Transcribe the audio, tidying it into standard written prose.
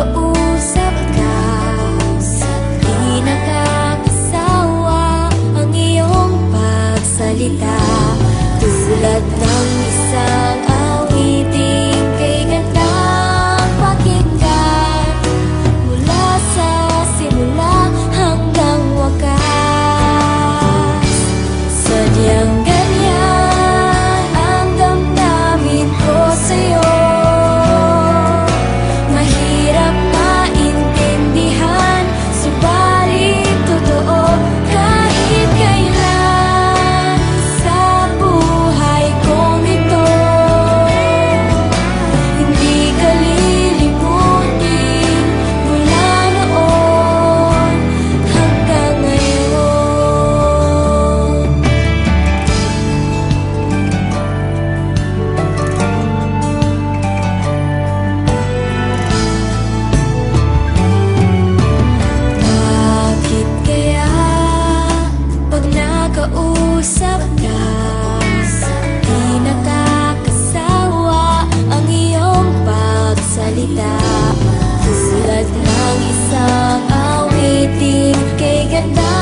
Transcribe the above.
nakausap ka, di nakakasawa ang iyong pagsalita. Tulad ng isang awiting kay gandang pakinggan, mula sa simula hanggang wakas. Sadyang ganyan ang damdamin ko sa'yo. Mahirap maintindihan, subalit totoo. Kahit kailan sa buhay kong ito, hindi ka lilimutin mula noon hanggang ngayon. Bakit kaya pag nakausap ka, di nakakasawa ang iyong pagsalita? Tulad ng isang awiting kay ganda